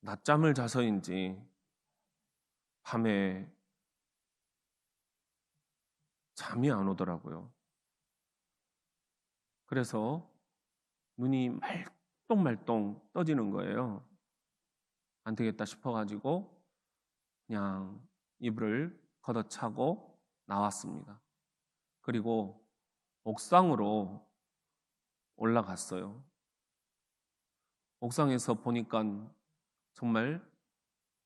낮잠을 자서인지 밤에 잠이 안 오더라고요. 그래서 눈이 말똥말똥 떠지는 거예요. 안 되겠다 싶어가지고 그냥 이불을 걷어차고 나왔습니다. 그리고 옥상으로 올라갔어요. 옥상에서 보니까 정말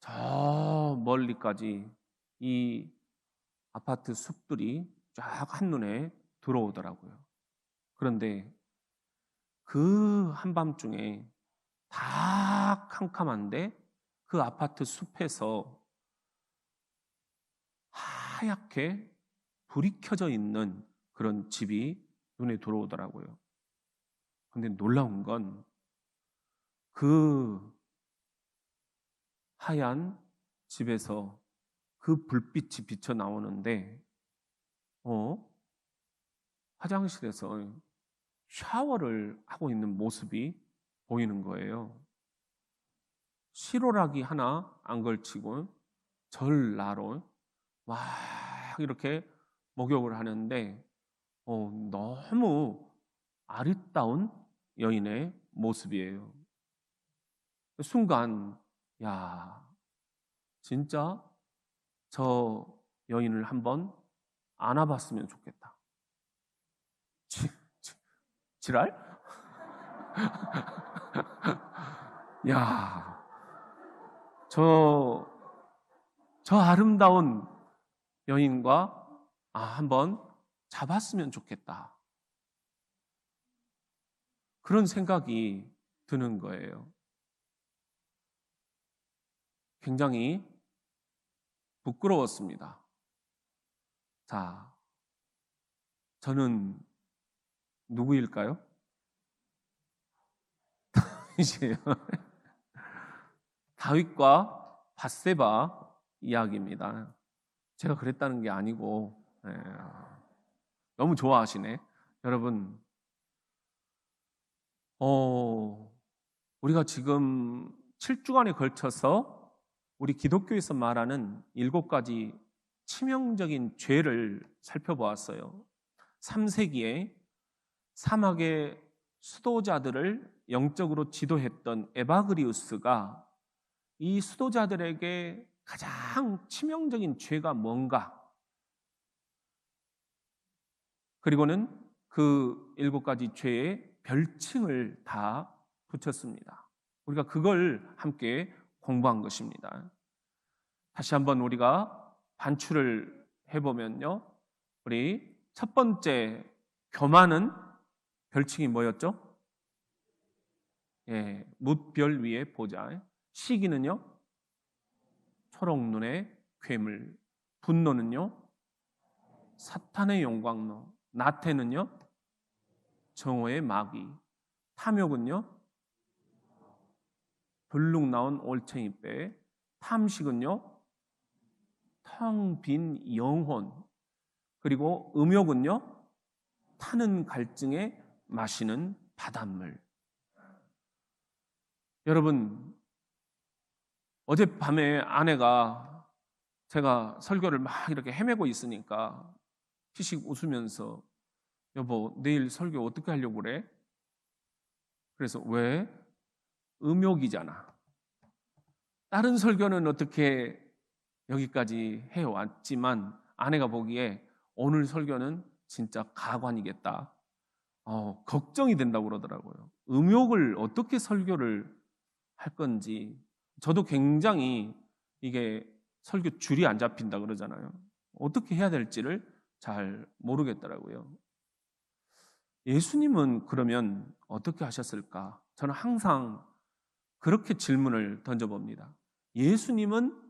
저 멀리까지 이 아파트 숲들이 쫙 한눈에 들어오더라고요. 그런데 그 한밤중에 다 캄캄한데 그 아파트 숲에서 하얗게 불이 켜져 있는 그런 집이 눈에 들어오더라고요. 근데 놀라운 건 그 하얀 집에서 그 불빛이 비쳐 나오는데 화장실에서 샤워를 하고 있는 모습이 보이는 거예요. 시로라기 하나 안 걸치고 전라로 막 이렇게 목욕을 하는데 너무 아리따운 여인의 모습이에요. 순간 야, 진짜 저 여인을 한번 안아봤으면 좋겠다. 지랄? 야, 저 아름다운 여인과 한번 잡았으면 좋겠다. 그런 생각이 드는 거예요. 굉장히 부끄러웠습니다. 자, 저는 누구일까요? 다윗과 밧세바 이야기입니다. 제가 그랬다는 게 아니고 너무 좋아하시네. 여러분, 우리가 지금 7주간에 걸쳐서 우리 기독교에서 말하는 7가지 치명적인 죄를 살펴보았어요. 3세기에 사막의 수도자들을 영적으로 지도했던 에바그리우스가 이 수도자들에게 가장 치명적인 죄가 뭔가, 그리고는 그 7가지 죄의 별칭을 다 붙였습니다. 우리가 그걸 함께 공부한 것입니다. 다시 한번 우리가 반추를 해보면요, 우리 첫 번째 교만은 별칭이 뭐였죠? 뭇별 위에 보자. 시기는요, 초록눈의 괴물. 분노는요, 사탄의 용광로. 나태는요, 정오의 마귀. 탐욕은요, 불룩 나온 올챙이배. 탐식은요, 텅 빈 영혼. 그리고 음욕은요, 타는 갈증에 마시는 바닷물. 여러분, 어젯밤에 아내가 제가 설교를 막 이렇게 헤매고 있으니까 피식 웃으면서 여보, 내일 설교 어떻게 하려고 그래? 그래서 왜? 음욕이잖아. 다른 설교는 어떻게 여기까지 해왔지만 아내가 보기에 오늘 설교는 진짜 가관이겠다. 걱정이 된다고 그러더라고요. 음욕을 어떻게 설교를 할 건지. 저도 굉장히 이게 설교 줄이 안 잡힌다 그러잖아요. 어떻게 해야 될지를 잘 모르겠더라고요. 예수님은 그러면 어떻게 하셨을까? 저는 항상 그렇게 질문을 던져봅니다. 예수님은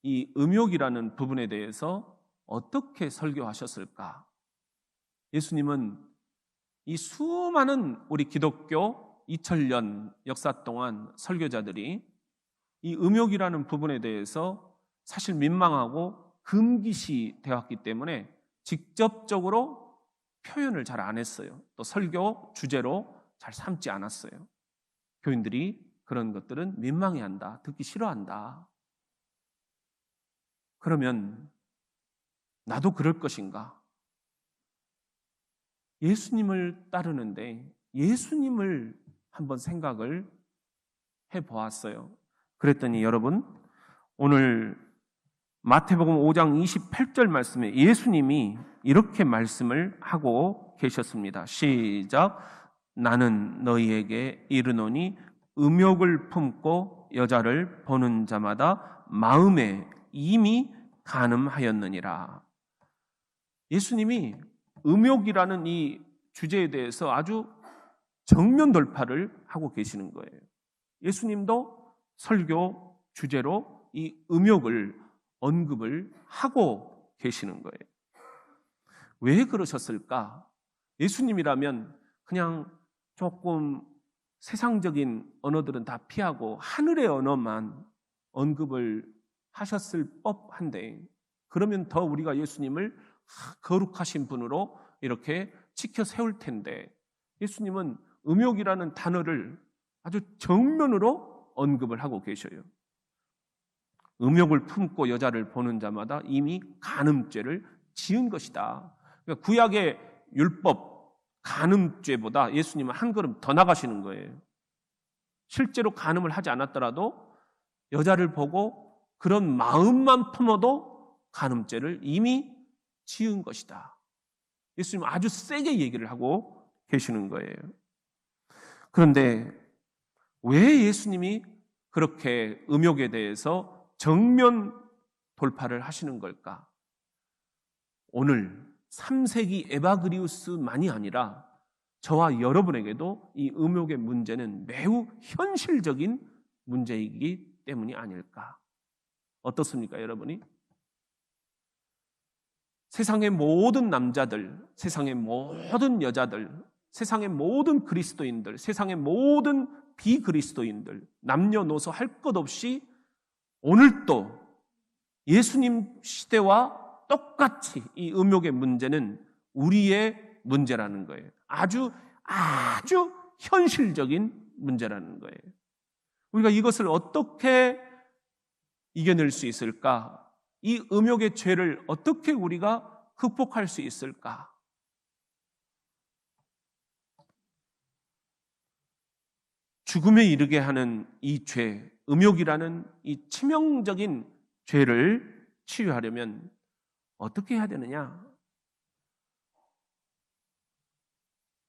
이 음욕이라는 부분에 대해서 어떻게 설교하셨을까? 예수님은 이 수많은 우리 기독교 2000년 역사 동안 설교자들이 이 음욕이라는 부분에 대해서 사실 민망하고 금기시 되었기 때문에 직접적으로 표현을 잘 안 했어요. 또 설교 주제로 잘 삼지 않았어요. 교인들이 그런 것들은 민망해한다, 듣기 싫어한다. 그러면 나도 그럴 것인가? 예수님을 따르는데 예수님을 한번 생각을 해보았어요. 그랬더니 여러분, 오늘 마태복음 5장 28절 말씀에 예수님이 이렇게 말씀을 하고 계셨습니다. 시작. 나는 너희에게 이르노니 음욕을 품고 여자를 보는 자마다 마음에 이미 간음하였느니라. 예수님이 음욕이라는 이 주제에 대해서 아주 정면 돌파를 하고 계시는 거예요. 예수님도 설교 주제로 이 음욕을 언급을 하고 계시는 거예요. 왜 그러셨을까? 예수님이라면 그냥 조금 세상적인 언어들은 다 피하고 하늘의 언어만 언급을 하셨을 법한데, 그러면 더 우리가 예수님을 거룩하신 분으로 이렇게 지켜 세울 텐데, 예수님은 음욕이라는 단어를 아주 정면으로 언급을 하고 계셔요. 음욕을 품고 여자를 보는 자마다 이미 간음죄를 지은 것이다. 그러니까 구약의 율법 간음죄보다 예수님은 한 걸음 더 나가시는 거예요. 실제로 간음을 하지 않았더라도 여자를 보고 그런 마음만 품어도 간음죄를 이미 지은 것이다. 예수님은 아주 세게 얘기를 하고 계시는 거예요. 그런데 왜 예수님이 그렇게 음욕에 대해서 정면 돌파를 하시는 걸까? 오늘 3세기 에바그리우스만이 아니라 저와 여러분에게도 이 음욕의 문제는 매우 현실적인 문제이기 때문이 아닐까? 어떻습니까, 여러분이? 세상의 모든 남자들, 세상의 모든 여자들, 세상의 모든 그리스도인들, 세상의 모든 비그리스도인들, 남녀노소 할 것 없이 오늘도 예수님 시대와 똑같이 이 음욕의 문제는 우리의 문제라는 거예요. 아주 현실적인 문제라는 거예요. 우리가 이것을 어떻게 이겨낼 수 있을까? 이 음욕의 죄를 어떻게 우리가 극복할 수 있을까? 죽음에 이르게 하는 이 죄, 음욕이라는 이 치명적인 죄를 치유하려면 어떻게 해야 되느냐?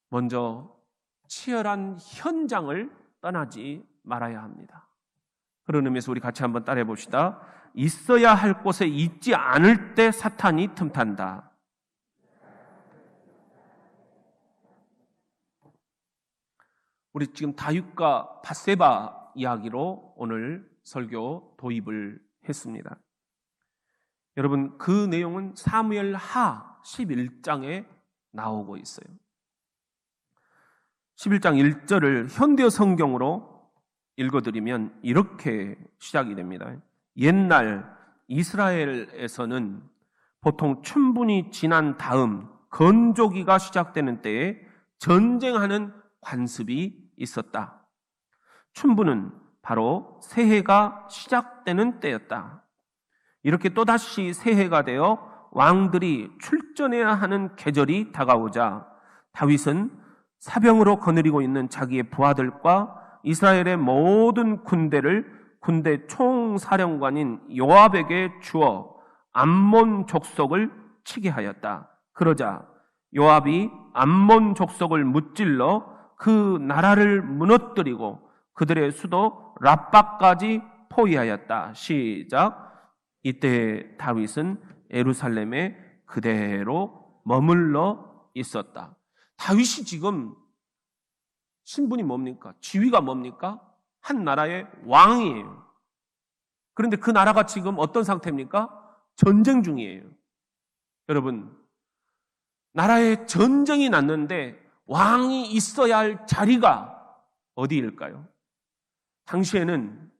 먼저 치열한 현장을 떠나지 말아야 합니다. 그런 의미에서 우리 같이 한번 따라해 봅시다. 있어야 할 곳에 있지 않을 때 사탄이 틈탄다. 우리 지금 다윗과 밧세바 이야기로 오늘 설교 도입을 했습니다. 여러분, 그 내용은 사무엘하 11장에 나오고 있어요. 11장 1절을 현대 성경으로 읽어드리면 이렇게 시작이 됩니다. 옛날 이스라엘에서는 보통 춘분이 지난 다음 건조기가 시작되는 때에 전쟁하는 관습이 있었다. 춘분은 바로 새해가 시작되는 때였다. 이렇게 또다시 새해가 되어 왕들이 출전해야 하는 계절이 다가오자 다윗은 사병으로 거느리고 있는 자기의 부하들과 이스라엘의 모든 군대 총사령관인 요압에게 주어 암몬 족속을 치게 하였다. 그러자 요압이 암몬 족속을 무찔러 그 나라를 무너뜨리고 그들의 수도 라빠까지 포위하였다. 시작. 이때 다윗은 예루살렘에 그대로 머물러 있었다. 다윗이 지금 신분이 뭡니까? 지위가 뭡니까? 한 나라의 왕이에요. 그런데 그 나라가 지금 어떤 상태입니까? 전쟁 중이에요. 여러분, 나라에 전쟁이 났는데 왕이 있어야 할 자리가 어디일까요? 당시에는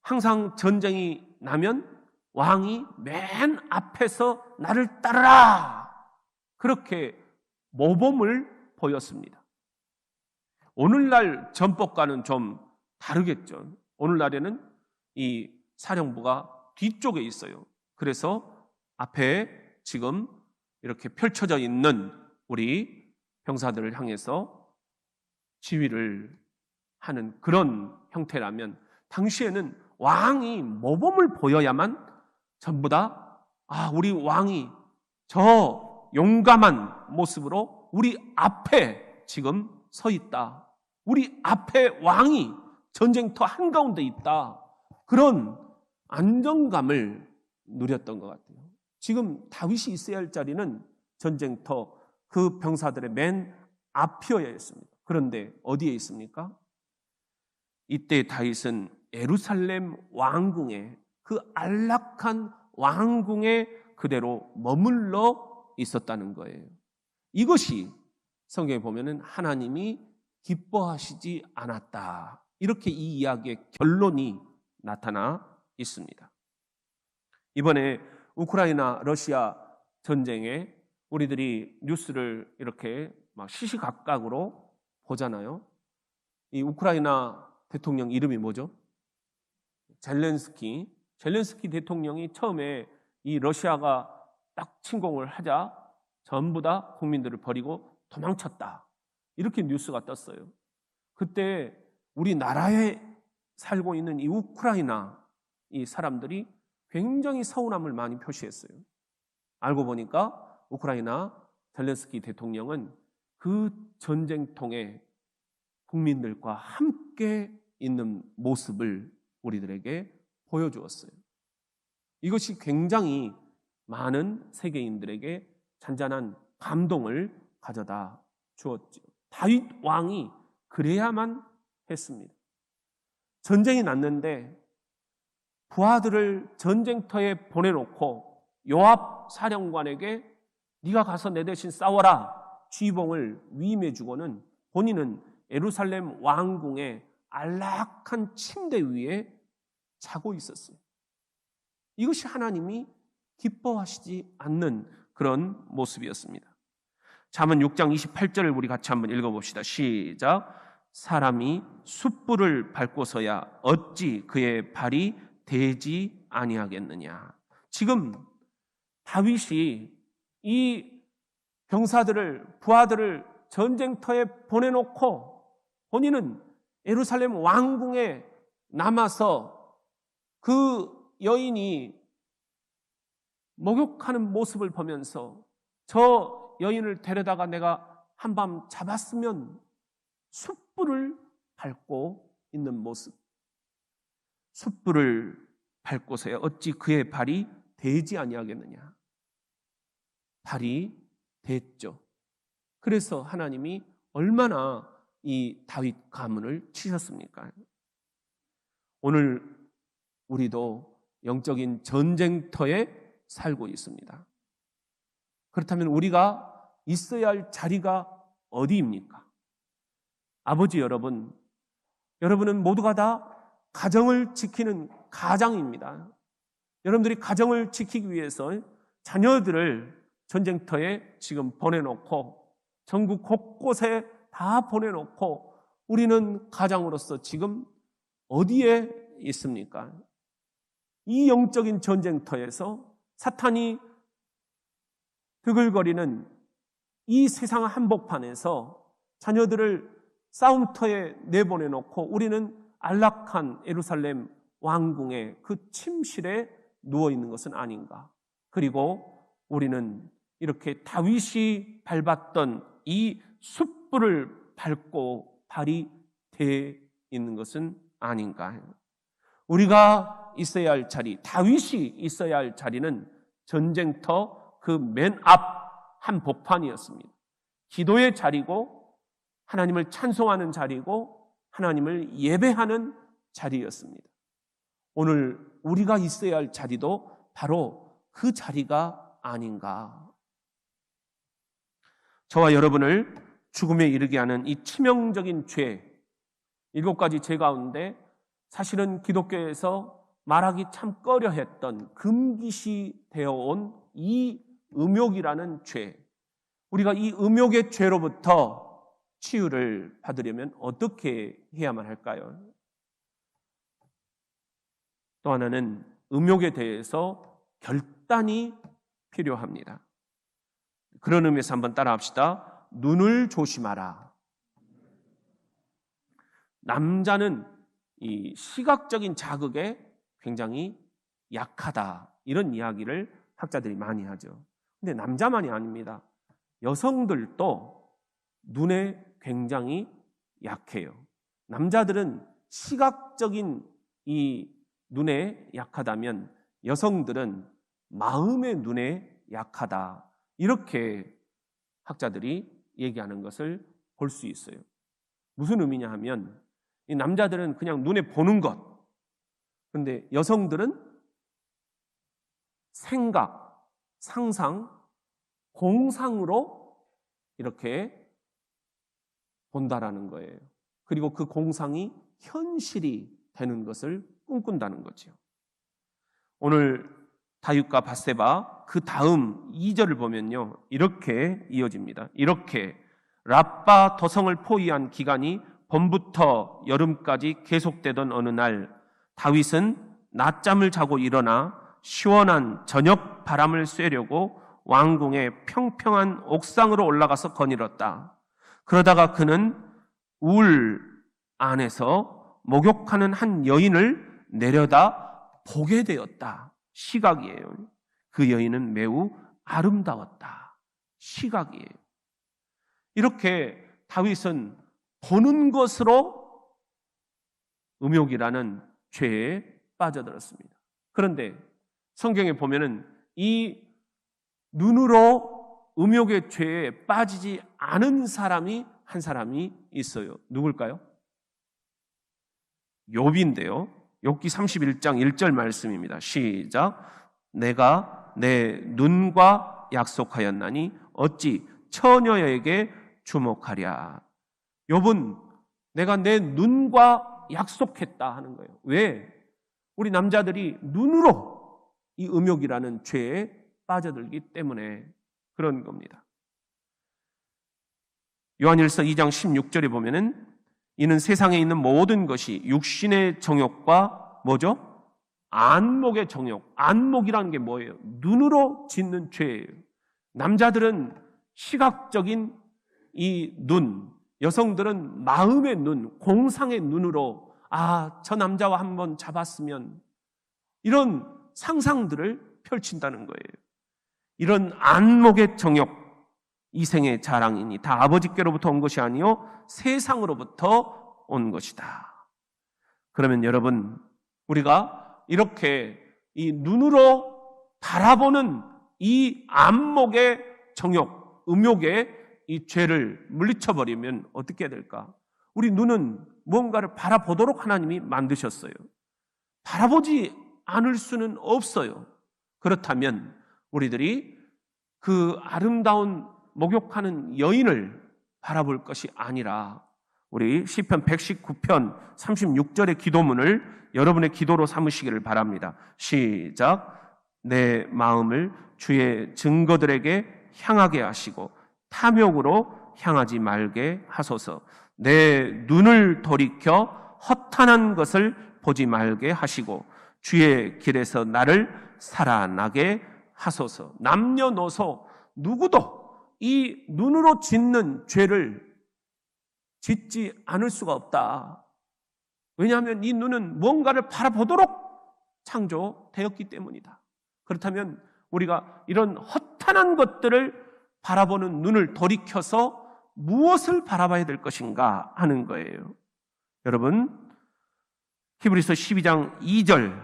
항상 전쟁이 나면 왕이 맨 앞에서 나를 따르라, 그렇게 모범을 보였습니다. 오늘날 전법과는 좀 다르겠죠. 오늘날에는 이 사령부가 뒤쪽에 있어요. 그래서 앞에 지금 이렇게 펼쳐져 있는 우리 병사들을 향해서 지휘를 하는 그런 형태라면, 당시에는 왕이 모범을 보여야만 전부 다 우리 왕이 저 용감한 모습으로 우리 앞에 지금 서 있다, 우리 앞에 왕이 전쟁터 한가운데 있다, 그런 안정감을 누렸던 것 같아요. 지금 다윗이 있어야 할 자리는 전쟁터 그 병사들의 맨 앞이어야 했습니다. 그런데 어디에 있습니까? 이때 다윗은 예루살렘 왕궁에, 그 안락한 왕궁에 그대로 머물러 있었다는 거예요. 이것이 성경에 보면은 하나님이 기뻐하시지 않았다, 이렇게 이 이야기의 결론이 나타나 있습니다. 이번에 우크라이나 러시아 전쟁에 우리들이 뉴스를 이렇게 막 시시각각으로 보잖아요. 이 우크라이나 대통령 이름이 뭐죠? 젤렌스키 대통령이 처음에 이 러시아가 딱 침공을 하자 전부 다 국민들을 버리고 도망쳤다, 이렇게 뉴스가 떴어요. 그때 우리나라에 살고 있는 이 우크라이나 이 사람들이 굉장히 서운함을 많이 표시했어요. 알고 보니까 우크라이나 젤렌스키 대통령은 그 전쟁통에 국민들과 함께 있는 모습을 우리들에게 보여주었어요. 이것이 굉장히 많은 세계인들에게 잔잔한 감동을 가져다 주었죠. 다윗 왕이 그래야만 했습니다. 전쟁이 났는데 부하들을 전쟁터에 보내놓고 요압 사령관에게 네가 가서 내 대신 싸워라 쥐봉을 위임해주고는 본인은 예루살렘 왕궁의 안락한 침대 위에 자고 있었어요. 이것이 하나님이 기뻐하시지 않는 그런 모습이었습니다. 잠언 6장 28절을 우리 같이 한번 읽어봅시다. 시작. 사람이 숯불을 밟고서야 어찌 그의 발이 되지 아니하겠느냐. 지금 다윗이 이 병사들을, 부하들을 전쟁터에 보내놓고 본인은 예루살렘 왕궁에 남아서 그 여인이 목욕하는 모습을 보면서 저 여인을 데려다가 내가 한밤 잡았으면 숯불을 밟고 있는 모습. 숯불을 밟고서야 어찌 그의 발이 되지 아니하겠느냐. 발이 됐죠. 그래서 하나님이 얼마나 이 다윗 가문을 치셨습니까? 오늘 우리도 영적인 전쟁터에 살고 있습니다. 그렇다면 우리가 있어야 할 자리가 어디입니까? 아버지 여러분, 여러분은 모두가 다 가정을 지키는 가장입니다. 여러분들이 가정을 지키기 위해서 자녀들을 전쟁터에 지금 보내놓고 전국 곳곳에 다 보내놓고 우리는 가장으로서 지금 어디에 있습니까? 이 영적인 전쟁터에서 사탄이 드글거리는 이 세상 한복판에서 자녀들을 싸움터에 내보내놓고 우리는 안락한 예루살렘 왕궁의 그 침실에 누워있는 것은 아닌가. 그리고 우리는 이렇게 다윗이 밟았던 이 숯불을 밟고 발이 돼 있는 것은 아닌가. 우리가 있어야 할 자리, 다윗이 있어야 할 자리는 전쟁터 그 맨 앞 한복판이었습니다. 기도의 자리고 하나님을 찬송하는 자리고 하나님을 예배하는 자리였습니다. 오늘 우리가 있어야 할 자리도 바로 그 자리가 아닌가. 저와 여러분을 죽음에 이르게 하는 이 치명적인 죄, 7가지 죄 가운데 사실은 기독교에서 말하기 참 꺼려했던 금기시 되어온 이 음욕이라는 죄, 우리가 이 음욕의 죄로부터 치유를 받으려면 어떻게 해야만 할까요? 또 하나는 음욕에 대해서 결단이 필요합니다. 그런 의미에서 한번 따라합시다. 눈을 조심하라. 남자는 이 시각적인 자극에 굉장히 약하다, 이런 이야기를 학자들이 많이 하죠. 근데 남자만이 아닙니다. 여성들도 눈에 굉장히 약해요. 남자들은 시각적인 이 눈에 약하다면 여성들은 마음의 눈에 약하다, 이렇게 학자들이 얘기하는 것을 볼 수 있어요. 무슨 의미냐 하면 이 남자들은 그냥 눈에 보는 것, 그런데 여성들은 생각, 상상, 공상으로 이렇게 본다라는 거예요. 그리고 그 공상이 현실이 되는 것을 꿈꾼다는 거죠. 오늘 다윗과 밧세바 그 다음 2절을 보면요, 이렇게 이어집니다. 이렇게 랍바 도성을 포위한 기간이 봄부터 여름까지 계속되던 어느 날, 다윗은 낮잠을 자고 일어나 시원한 저녁 바람을 쐬려고 왕궁의 평평한 옥상으로 올라가서 거닐었다. 그러다가 그는 울 안에서 목욕하는 한 여인을 내려다 보게 되었다. 시각이에요. 그 여인은 매우 아름다웠다. 시각이에요. 이렇게 다윗은 보는 것으로 음욕이라는 죄에 빠져들었습니다. 그런데 성경에 보면은 이 눈으로 음욕의 죄에 빠지지 않은 사람이 한 사람이 있어요. 누굴까요? 욥인데요. 욥기 31장 1절 말씀입니다. 시작. 내가 내 눈과 약속하였나니 어찌 처녀에게 주목하랴. 욥은 내가 내 눈과 약속했다 하는 거예요. 왜? 우리 남자들이 눈으로 이 음욕이라는 죄에 빠져들기 때문에 그런 겁니다. 요한일서 2장 16절에 보면은 이는 세상에 있는 모든 것이 육신의 정욕과 뭐죠? 안목의 정욕. 안목이라는 게 뭐예요? 눈으로 짓는 죄예요. 남자들은 시각적인 이 눈, 여성들은 마음의 눈, 공상의 눈으로 저 남자와 한번 잡았으면, 이런 상상들을 펼친다는 거예요. 이런 안목의 정욕, 이생의 자랑이니 다 아버지께로부터 온 것이 아니요 세상으로부터 온 것이다. 그러면 여러분, 우리가 이렇게 이 눈으로 바라보는 이 안목의 정욕, 음욕의 이 죄를 물리쳐버리면 어떻게 될까? 우리 눈은 무언가를 바라보도록 하나님이 만드셨어요. 바라보지 않을 수는 없어요. 그렇다면 우리들이 그 아름다운 목욕하는 여인을 바라볼 것이 아니라 우리 시편 119편 36절의 기도문을 여러분의 기도로 삼으시기를 바랍니다. 시작. 내 마음을 주의 증거들에게 향하게 하시고 탐욕으로 향하지 말게 하소서. 내 눈을 돌이켜 허탄한 것을 보지 말게 하시고 주의 길에서 나를 살아나게 하소서. 남녀노소 누구도 이 눈으로 짓는 죄를 짓지 않을 수가 없다. 왜냐하면 이 눈은 무언가를 바라보도록 창조되었기 때문이다. 그렇다면 우리가 이런 허탄한 것들을 바라보는 눈을 돌이켜서 무엇을 바라봐야 될 것인가 하는 거예요. 여러분, 히브리서 12장 2절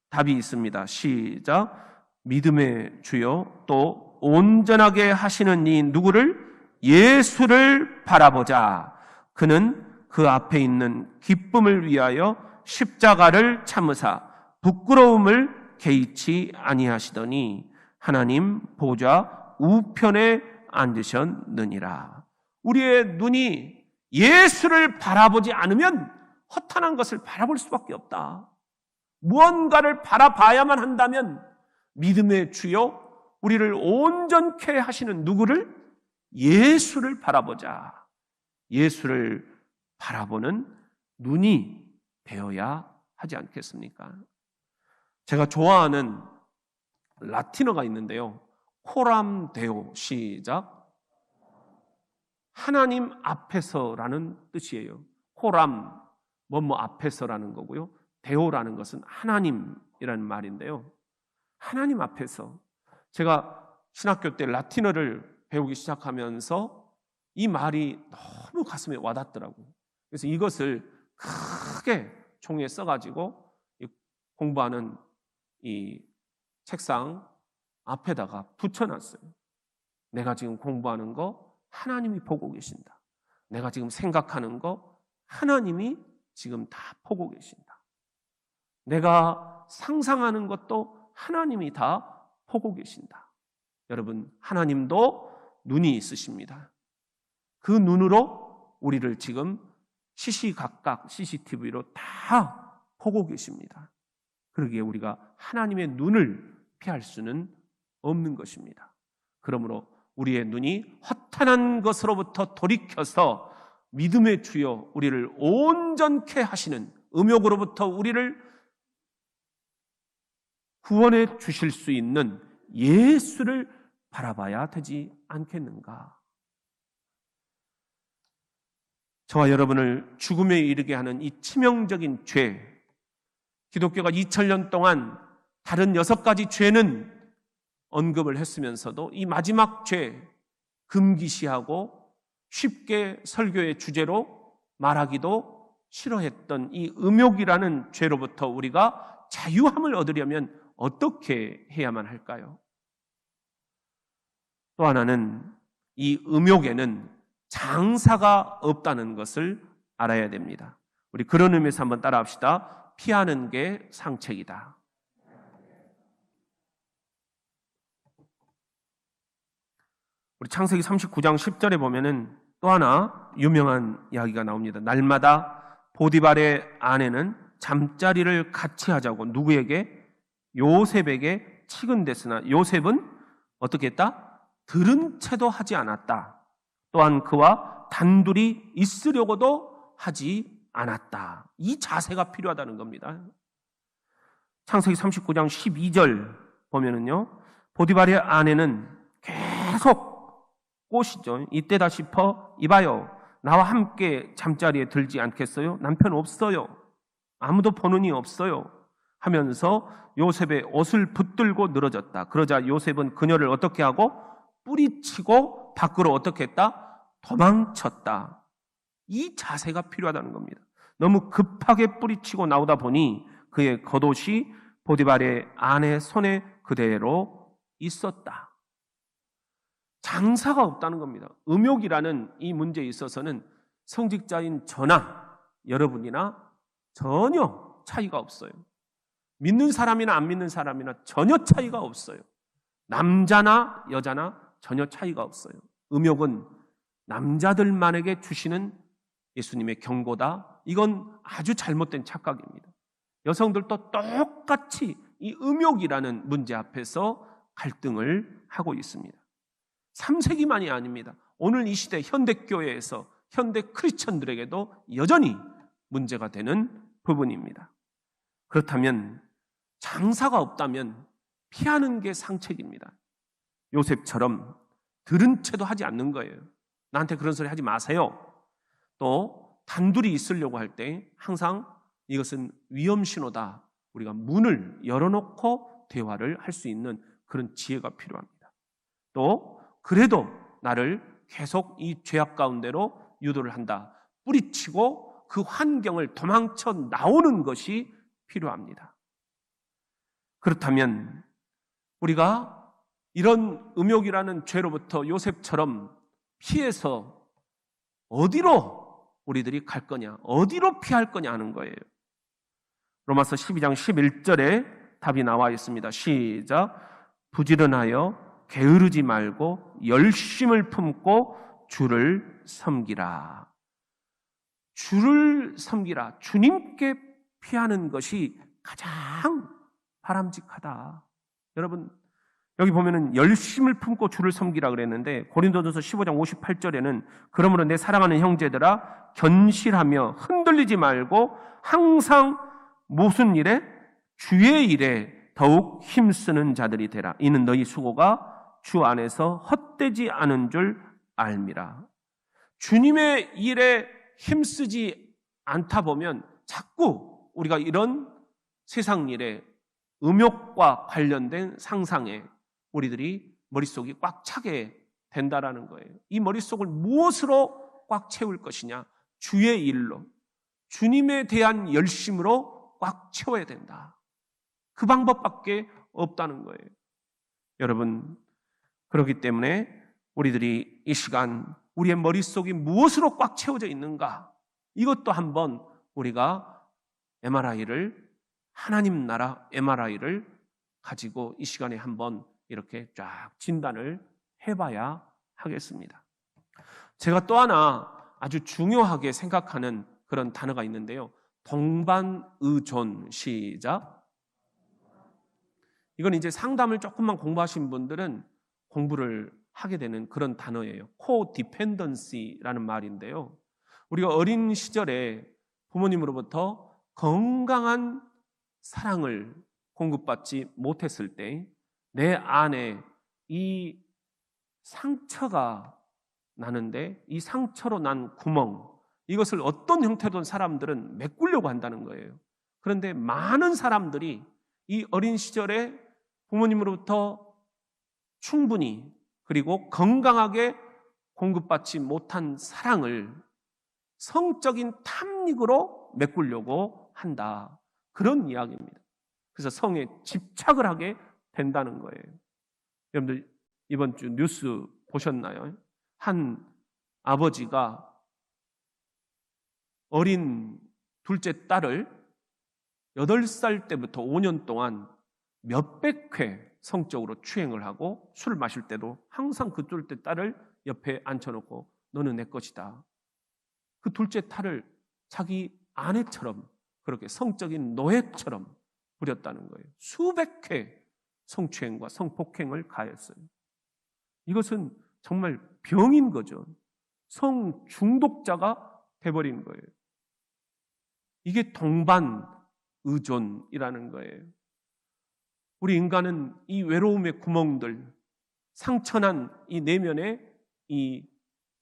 답이 있습니다. 시작. 믿음의 주요 또 온전하게 하시는 이 누구를? 예수를 바라보자. 그는 그 앞에 있는 기쁨을 위하여 십자가를 참으사 부끄러움을 개의치 아니하시더니 하나님 보좌 우편에 앉으셨느니라. 우리의 눈이 예수를 바라보지 않으면 허탄한 것을 바라볼 수밖에 없다. 무언가를 바라봐야만 한다면 믿음의 주요 우리를 온전케 하시는 누구를? 예수를 바라보자. 예수를 바라보는 눈이 되어야 하지 않겠습니까? 제가 좋아하는 라틴어가 있는데요. 코람 데오, 시작. 하나님 앞에서라는 뜻이에요. 코람, 뭐뭐 앞에서라는 거고요. 데오라는 것은 하나님이라는 말인데요. 하나님 앞에서. 제가 신학교 때 라틴어를 배우기 시작하면서 이 말이 너무 가슴에 와닿더라고요. 그래서 이것을 크게 종이에 써가지고 공부하는 이 책상 앞에다가 붙여놨어요. 내가 지금 공부하는 거 하나님이 보고 계신다. 내가 지금 생각하는 거 하나님이 지금 다 보고 계신다. 내가 상상하는 것도 하나님이 다 보고 계신다. 여러분, 하나님도 눈이 있으십니다. 그 눈으로 우리를 지금 시시각각 CCTV로 다 보고 계십니다. 그러기에 우리가 하나님의 눈을 피할 수는 없는 것입니다. 그러므로 우리의 눈이 허탄한 것으로부터 돌이켜서 믿음의 주여 우리를 온전케 하시는 음욕으로부터 우리를 구원해 주실 수 있는 예수를 바라봐야 되지 않겠는가? 저와 여러분을 죽음에 이르게 하는 이 치명적인 죄, 기독교가 2000년 동안 다른 6가지 죄는 언급을 했으면서도 이 마지막 죄, 금기시하고 쉽게 설교의 주제로 말하기도 싫어했던 이 음욕이라는 죄로부터 우리가 자유함을 얻으려면 어떻게 해야만 할까요? 또 하나는 이 음욕에는 장사가 없다는 것을 알아야 됩니다. 우리 그런 의미에서 한번 따라합시다. 피하는 게 상책이다. 우리 창세기 39장 10절에 보면은 또 하나 유명한 이야기가 나옵니다. 날마다 보디발의 아내는 잠자리를 같이 하자고 누구에게? 요셉에게 치근댔으나 요셉은 어떻게 했다? 들은 채도 하지 않았다. 또한 그와 단둘이 있으려고도 하지 않았다. 이 자세가 필요하다는 겁니다. 창세기 39장 12절 보면은요, 보디발의 아내는 계속 꼬시죠. 이때다 싶어 이봐요. 나와 함께 잠자리에 들지 않겠어요? 남편 없어요. 아무도 보는 이 없어요. 하면서 요셉의 옷을 붙들고 늘어졌다. 그러자 요셉은 그녀를 어떻게 하고 뿌리치고 밖으로 어떻게 했다? 도망쳤다. 이 자세가 필요하다는 겁니다. 너무 급하게 뿌리치고 나오다 보니 그의 겉옷이 보디발의 아내 손에 그대로 있었다. 장사가 없다는 겁니다. 음욕이라는 이 문제에 있어서는 성직자인 저나 여러분이나 전혀 차이가 없어요. 믿는 사람이나 안 믿는 사람이나 전혀 차이가 없어요. 남자나 여자나 전혀 차이가 없어요. 음욕은 남자들만에게 주시는 예수님의 경고다. 이건 아주 잘못된 착각입니다. 여성들도 똑같이 이 음욕이라는 문제 앞에서 갈등을 하고 있습니다. 3세기만이 아닙니다. 오늘 이 시대 현대교회에서 현대 크리스천들에게도 여전히 문제가 되는 부분입니다. 그렇다면 장사가 없다면 피하는 게 상책입니다. 요셉처럼 들은 채도 하지 않는 거예요. 나한테 그런 소리 하지 마세요. 또 단둘이 있으려고 할 때 항상 이것은 위험 신호다. 우리가 문을 열어놓고 대화를 할 수 있는 그런 지혜가 필요합니다. 또 그래도 나를 계속 이 죄악 가운데로 유도를 한다. 뿌리치고 그 환경을 도망쳐 나오는 것이 필요합니다. 그렇다면 우리가 이런 음욕이라는 죄로부터 요셉처럼 피해서 어디로 우리들이 갈 거냐, 어디로 피할 거냐 하는 거예요. 로마서 12장 11절에 답이 나와 있습니다. 시작. 부지런하여 게으르지 말고 열심을 품고 주를 섬기라. 주를 섬기라. 주님께 피하는 것이 가장 바람직하다. 여러분, 여기 보면은 열심을 품고 주를 섬기라 그랬는데 고린도전서 15장 58절에는 그러므로 내 사랑하는 형제들아 견실하며 흔들리지 말고 항상 무슨 일에? 주의 일에 더욱 힘쓰는 자들이 되라. 이는 너희 수고가 주 안에서 헛되지 않은 줄 알미라. 주님의 일에 힘쓰지 않다 보면 자꾸 우리가 이런 세상 일에 음욕과 관련된 상상에 우리들이 머릿속이 꽉 차게 된다라는 거예요. 이 머릿속을 무엇으로 꽉 채울 것이냐? 주의 일로, 주님에 대한 열심으로 꽉 채워야 된다. 그 방법밖에 없다는 거예요. 여러분, 그렇기 때문에 우리들이 이 시간 우리의 머릿속이 무엇으로 꽉 채워져 있는가? 이것도 한번 우리가 MRI를, 하나님 나라 MRI를 가지고 이 시간에 한번 이렇게 쫙 진단을 해봐야 하겠습니다. 제가 또 하나 아주 중요하게 생각하는 그런 단어가 있는데요. 동반의존. 시작. 이건 이제 상담을 조금만 공부하신 분들은 공부를 하게 되는 그런 단어예요. 코디펜던시라는 말인데요. 우리가 어린 시절에 부모님으로부터 건강한 사랑을 공급받지 못했을 때 내 안에 이 상처가 나는데 이 상처로 난 구멍, 이것을 어떤 형태로든 사람들은 메꾸려고 한다는 거예요. 그런데 많은 사람들이 이 어린 시절에 부모님으로부터 충분히 그리고 건강하게 공급받지 못한 사랑을 성적인 탐닉으로 메꾸려고 한다. 그런 이야기입니다. 그래서 성에 집착을 하게 된다는 거예요. 여러분들 이번 주 뉴스 보셨나요? 한 아버지가 어린 둘째 딸을 8살 때부터 5년 동안 몇백 회 성적으로 추행을 하고 술을 마실 때도 항상 그 둘째 딸을 옆에 앉혀놓고 너는 내 것이다. 그 둘째 딸을 자기 아내처럼 그렇게 성적인 노예처럼 부렸다는 거예요. 수백 회 성추행과 성폭행을 가했어요. 이것은 정말 병인 거죠. 성중독자가 돼버린 거예요. 이게 동반의존이라는 거예요. 우리 인간은 이 외로움의 구멍들, 상처난 이 내면의 이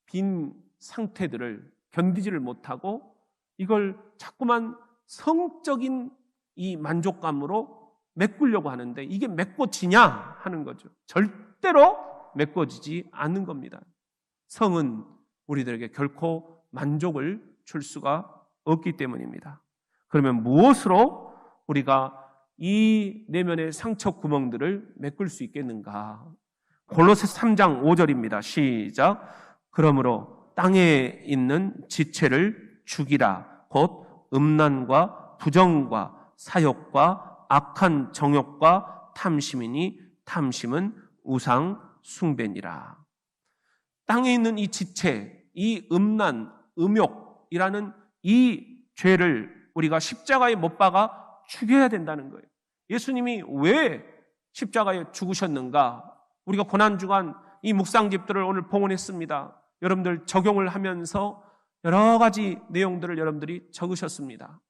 빈 상태들을 견디지를 못하고 이걸 자꾸만 성적인 이 만족감으로 메꾸려고 하는데 이게 메꿔지냐 하는 거죠. 절대로 메꿔지지 않는 겁니다. 성은 우리들에게 결코 만족을 줄 수가 없기 때문입니다. 그러면 무엇으로 우리가 이 내면의 상처 구멍들을 메꿀 수 있겠는가? 골로새 3장 5절입니다. 시작. 그러므로 땅에 있는 지체를 죽이라. 곧 음란과 부정과 사욕과 악한 정욕과 탐심이니 탐심은 우상 숭배니라. 땅에 있는 이 지체, 이 음란, 음욕이라는 이 죄를 우리가 십자가에 못 박아 죽여야 된다는 거예요. 예수님이 왜 십자가에 죽으셨는가? 우리가 고난주간 이 묵상집들을 오늘 봉헌했습니다. 여러분들 적용을 하면서 여러 가지 내용들을 여러분들이 적으셨습니다.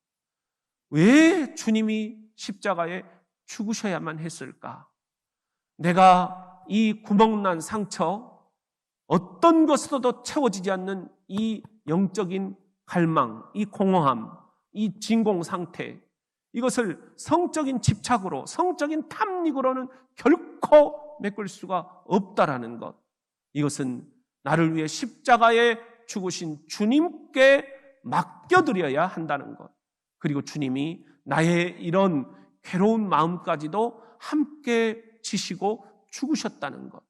왜 주님이 십자가에 죽으셔야만 했을까? 내가 이 구멍난 상처, 어떤 것으로도 채워지지 않는 이 영적인 갈망, 이 공허함, 이 진공 상태, 이것을 성적인 집착으로, 성적인 탐닉으로는 결코 메꿀 수가 없다라는 것. 이것은 나를 위해 십자가에 죽으신 주님께 맡겨드려야 한다는 것. 그리고 주님이 나의 이런 괴로운 마음까지도 함께 지시고 죽으셨다는 것.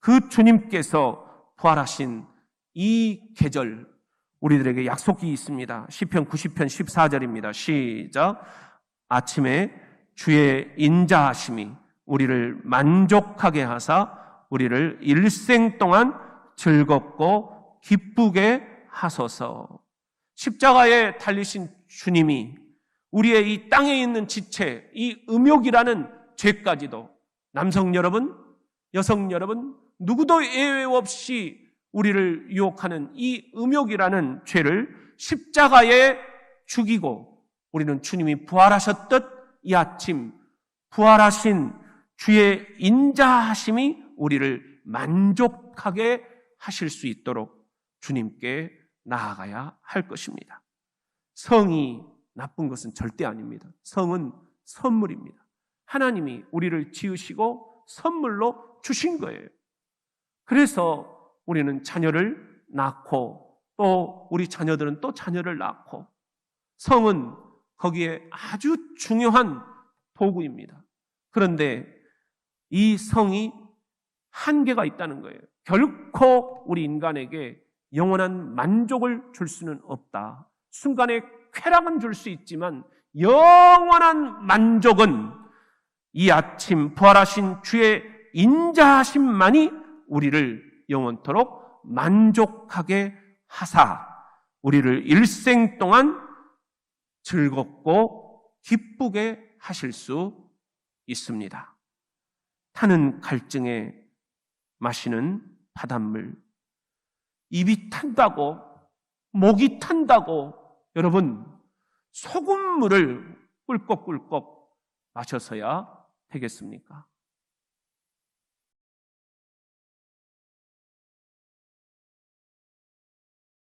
그 주님께서 부활하신 이 계절, 우리들에게 약속이 있습니다. 시편 90편 14절입니다. 시작. 아침에 주의 인자하심이 우리를 만족하게 하사 우리를 일생 동안 즐겁고 기쁘게 하소서. 십자가에 달리신 주님이 우리의 이 땅에 있는 지체, 이 음욕이라는 죄까지도 남성 여러분, 여성 여러분, 누구도 예외 없이 우리를 유혹하는 이 음욕이라는 죄를 십자가에 죽이고 우리는 주님이 부활하셨듯 이 아침 부활하신 주의 인자하심이 우리를 만족하게 하실 수 있도록 주님께 나아가야 할 것입니다. 성이 나쁜 것은 절대 아닙니다. 성은 선물입니다. 하나님이 우리를 지으시고 선물로 주신 거예요. 그래서 우리는 자녀를 낳고 또 우리 자녀들은 또 자녀를 낳고, 성은 거기에 아주 중요한 도구입니다. 그런데 이 성이 한계가 있다는 거예요. 결코 우리 인간에게 영원한 만족을 줄 수는 없다. 순간의 쾌락은 줄 수 있지만 영원한 만족은 이 아침 부활하신 주의 인자하심만이 우리를 영원토록 만족하게 하사 우리를 일생 동안 즐겁고 기쁘게 하실 수 있습니다. 타는 갈증에 마시는 바닷물, 입이 탄다고, 목이 탄다고 여러분 소금물을 꿀꺽꿀꺽 마셔서야 되겠습니까?